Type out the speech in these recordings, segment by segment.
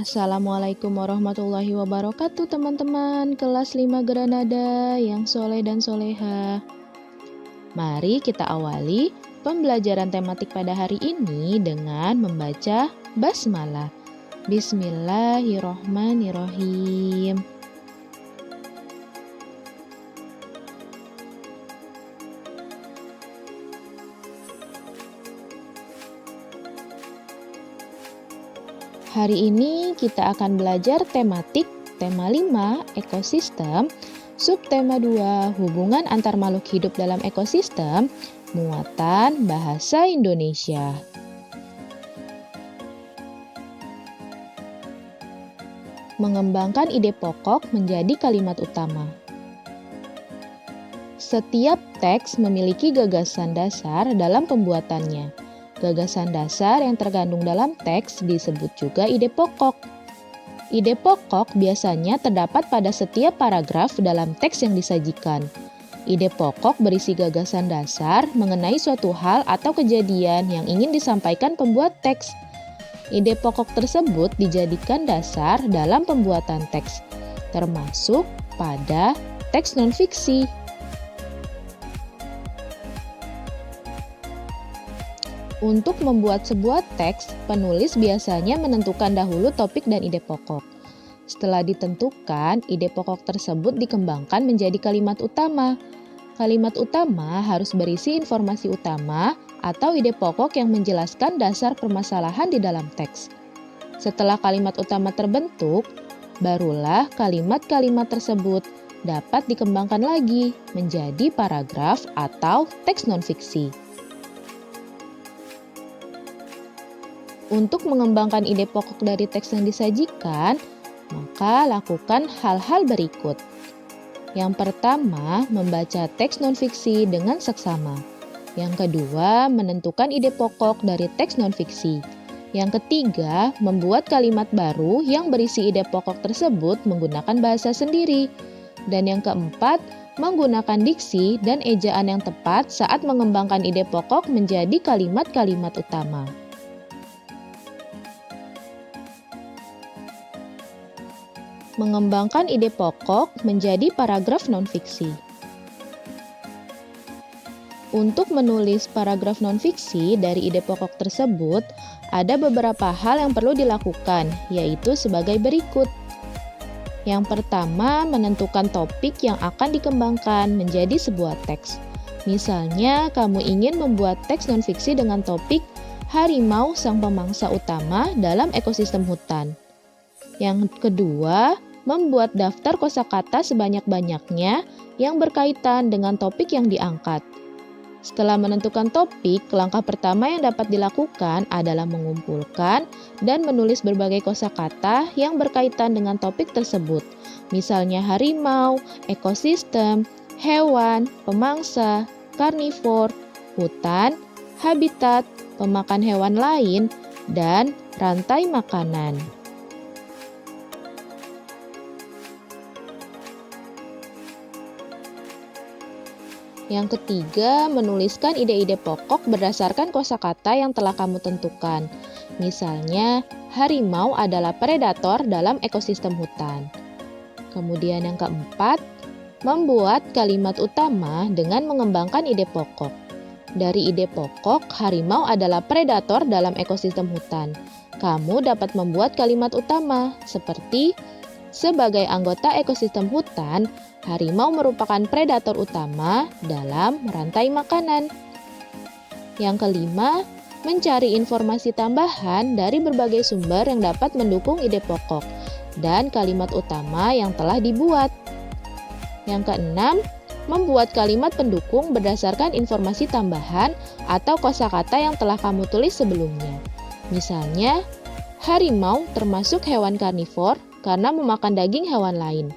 Assalamualaikum warahmatullahi wabarakatuh teman-teman kelas 5 Granada yang soleh dan soleha. Mari kita awali pembelajaran tematik pada hari ini dengan membaca basmalah. Bismillahirrohmanirrohim. Hari ini kita akan belajar tematik, tema 5, ekosistem, subtema 2, hubungan antar makhluk hidup dalam ekosistem, muatan bahasa Indonesia. Mengembangkan ide pokok menjadi kalimat utama. Setiap teks memiliki gagasan dasar dalam pembuatannya. Gagasan dasar yang terkandung dalam teks disebut juga ide pokok. Ide pokok biasanya terdapat pada setiap paragraf dalam teks yang disajikan. Ide pokok berisi gagasan dasar mengenai suatu hal atau kejadian yang ingin disampaikan pembuat teks. Ide pokok tersebut dijadikan dasar dalam pembuatan teks, termasuk pada teks non-fiksi. Untuk membuat sebuah teks, penulis biasanya menentukan dahulu topik dan ide pokok. Setelah ditentukan, ide pokok tersebut dikembangkan menjadi kalimat utama. Kalimat utama harus berisi informasi utama atau ide pokok yang menjelaskan dasar permasalahan di dalam teks. Setelah kalimat utama terbentuk, barulah kalimat-kalimat tersebut dapat dikembangkan lagi menjadi paragraf atau teks non-fiksi. Untuk mengembangkan ide pokok dari teks yang disajikan, maka lakukan hal-hal berikut. Yang pertama, membaca teks non-fiksi dengan seksama. Yang kedua, menentukan ide pokok dari teks non-fiksi. Yang ketiga, membuat kalimat baru yang berisi ide pokok tersebut menggunakan bahasa sendiri. Dan yang keempat, menggunakan diksi dan ejaan yang tepat saat mengembangkan ide pokok menjadi kalimat-kalimat utama. Mengembangkan ide pokok menjadi paragraf non-fiksi. Untuk menulis paragraf non-fiksi dari ide pokok tersebut, ada beberapa hal yang perlu dilakukan, yaitu sebagai berikut. Yang pertama, menentukan topik yang akan dikembangkan menjadi sebuah teks. Misalnya, kamu ingin membuat teks non-fiksi dengan topik harimau sang pemangsa utama dalam ekosistem hutan. Yang kedua, membuat daftar kosakata sebanyak-banyaknya yang berkaitan dengan topik yang diangkat. Setelah menentukan topik, langkah pertama yang dapat dilakukan adalah mengumpulkan dan menulis berbagai kosakata yang berkaitan dengan topik tersebut. Misalnya harimau, ekosistem, hewan, pemangsa, karnivor, hutan, habitat, pemakan hewan lain, dan rantai makanan. Yang ketiga, menuliskan ide-ide pokok berdasarkan kosakata yang telah kamu tentukan. Misalnya, harimau adalah predator dalam ekosistem hutan. Kemudian yang keempat, membuat kalimat utama dengan mengembangkan ide pokok. Dari ide pokok, harimau adalah predator dalam ekosistem hutan. Kamu dapat membuat kalimat utama seperti, sebagai anggota ekosistem hutan, harimau merupakan predator utama dalam rantai makanan. Yang kelima, mencari informasi tambahan dari berbagai sumber yang dapat mendukung ide pokok dan kalimat utama yang telah dibuat. Yang keenam, membuat kalimat pendukung berdasarkan informasi tambahan atau kosakata yang telah kamu tulis sebelumnya. Misalnya, harimau termasuk hewan karnivor karena memakan daging hewan lain.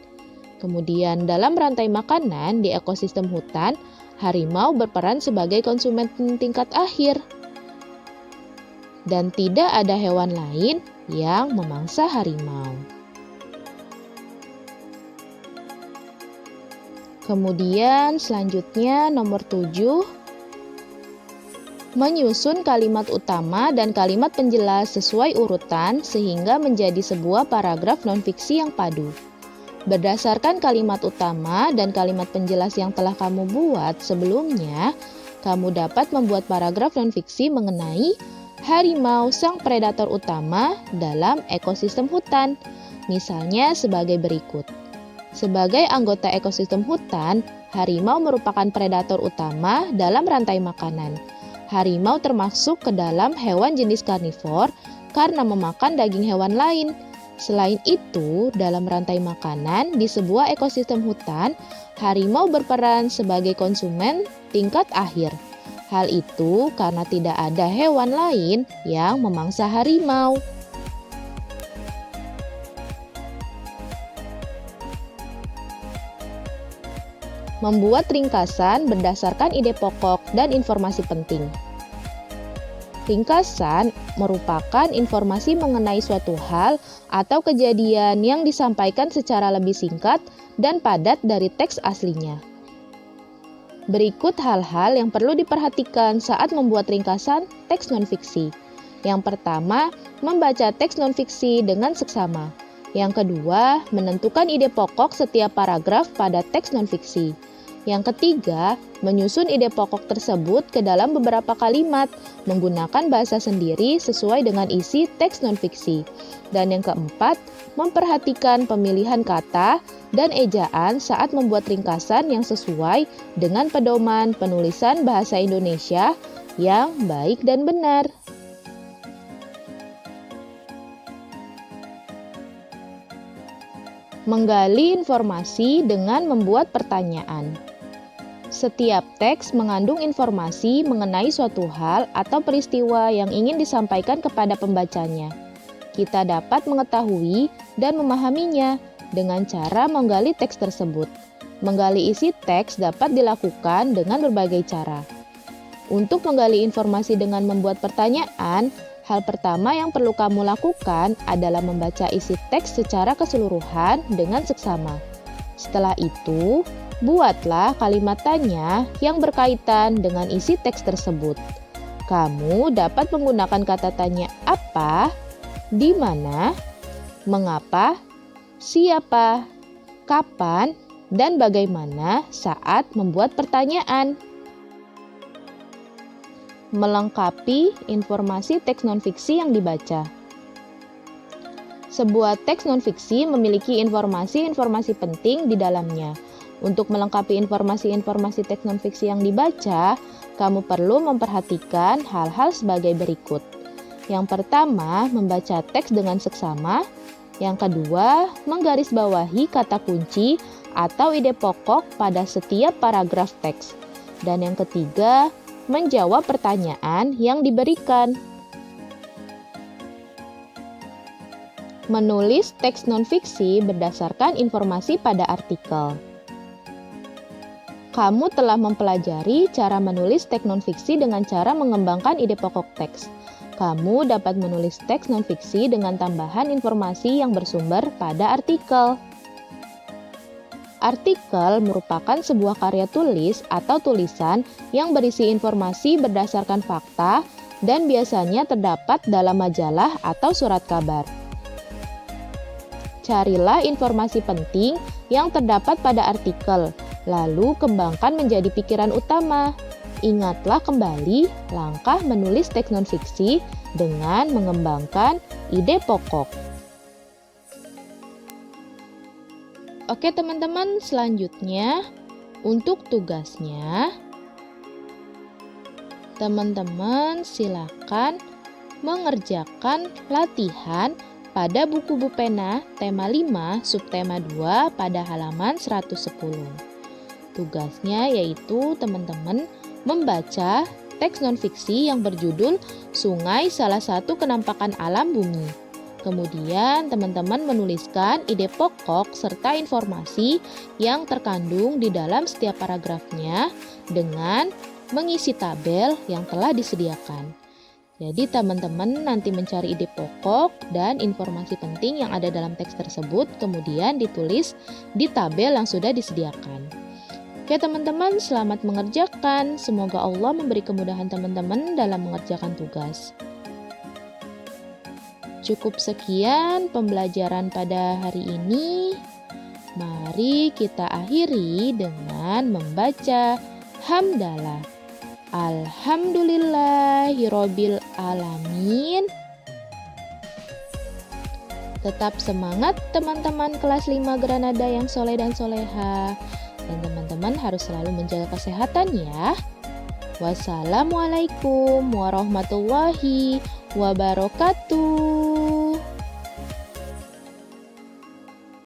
Kemudian dalam rantai makanan di ekosistem hutan, harimau berperan sebagai konsumen tingkat akhir. Dan tidak ada hewan lain yang memangsa harimau. Kemudian selanjutnya nomor 7, Menyusun kalimat utama dan kalimat penjelas sesuai urutan sehingga menjadi sebuah paragraf non-fiksi yang padu. Berdasarkan kalimat utama dan kalimat penjelas yang telah kamu buat sebelumnya, kamu dapat membuat paragraf non-fiksi mengenai harimau sang predator utama dalam ekosistem hutan. Misalnya sebagai berikut. Sebagai anggota ekosistem hutan, harimau merupakan predator utama dalam rantai makanan. Harimau termasuk ke dalam hewan jenis karnivor karena memakan daging hewan lain. Selain itu, dalam rantai makanan di sebuah ekosistem hutan, harimau berperan sebagai konsumen tingkat akhir. Hal itu karena tidak ada hewan lain yang memangsa harimau. Membuat ringkasan berdasarkan ide pokok dan informasi penting. Ringkasan merupakan informasi mengenai suatu hal atau kejadian yang disampaikan secara lebih singkat dan padat dari teks aslinya. Berikut hal-hal yang perlu diperhatikan saat membuat ringkasan teks non-fiksi. Yang pertama, membaca teks non-fiksi dengan seksama. Yang kedua, menentukan ide pokok setiap paragraf pada teks non-fiksi. Yang ketiga, menyusun ide pokok tersebut ke dalam beberapa kalimat, menggunakan bahasa sendiri sesuai dengan isi teks non-fiksi. Dan yang keempat, memperhatikan pemilihan kata dan ejaan saat membuat ringkasan yang sesuai dengan pedoman penulisan bahasa Indonesia yang baik dan benar. Menggali informasi dengan membuat pertanyaan. Setiap teks mengandung informasi mengenai suatu hal atau peristiwa yang ingin disampaikan kepada pembacanya. Kita dapat mengetahui dan memahaminya dengan cara menggali teks tersebut. Menggali isi teks dapat dilakukan dengan berbagai cara. Untuk menggali informasi dengan membuat pertanyaan, hal pertama yang perlu kamu lakukan adalah membaca isi teks secara keseluruhan dengan seksama. Setelah itu, buatlah kalimat tanya yang berkaitan dengan isi teks tersebut. Kamu dapat menggunakan kata tanya apa, di mana, mengapa, siapa, kapan, dan bagaimana saat membuat pertanyaan. Melengkapi informasi teks non-fiksi yang dibaca. Sebuah teks non-fiksi memiliki informasi-informasi penting di dalamnya. Untuk melengkapi informasi-informasi teks non-fiksi yang dibaca, kamu perlu memperhatikan hal-hal sebagai berikut. Yang pertama, membaca teks dengan seksama. Yang kedua, menggarisbawahi kata kunci atau ide pokok pada setiap paragraf teks. Dan yang ketiga, menjawab pertanyaan yang diberikan. Menulis teks non-fiksi berdasarkan informasi pada artikel. Kamu telah mempelajari cara menulis teks non-fiksi dengan cara mengembangkan ide pokok teks. Kamu dapat menulis teks non-fiksi dengan tambahan informasi yang bersumber pada artikel. Artikel merupakan sebuah karya tulis atau tulisan yang berisi informasi berdasarkan fakta dan biasanya terdapat dalam majalah atau surat kabar. Carilah informasi penting yang terdapat pada artikel, lalu kembangkan menjadi pikiran utama. Ingatlah kembali langkah menulis teks non-fiksi dengan mengembangkan ide pokok. Oke teman-teman, selanjutnya untuk tugasnya, teman-teman silakan mengerjakan latihan pada buku Bu Pena tema 5 subtema 2 pada halaman 110. Tugasnya yaitu teman-teman membaca teks non-fiksi yang berjudul Sungai Salah Satu Kenampakan Alam Bumi. Kemudian teman-teman menuliskan ide pokok serta informasi yang terkandung di dalam setiap paragrafnya dengan mengisi tabel yang telah disediakan. Jadi teman-teman nanti mencari ide pokok dan informasi penting yang ada dalam teks tersebut, kemudian ditulis di tabel yang sudah disediakan. Oke teman-teman, selamat mengerjakan. Semoga Allah memberi kemudahan teman-teman dalam mengerjakan tugas. Cukup sekian pembelajaran pada hari ini. Mari kita akhiri dengan membaca hamdalah. Alhamdulillahirobbil alamin. Tetap semangat teman-teman kelas 5 Granada yang soleh dan soleha. Dan teman-teman harus selalu menjaga kesehatan ya. Wassalamualaikum warahmatullahi wabarakatuh.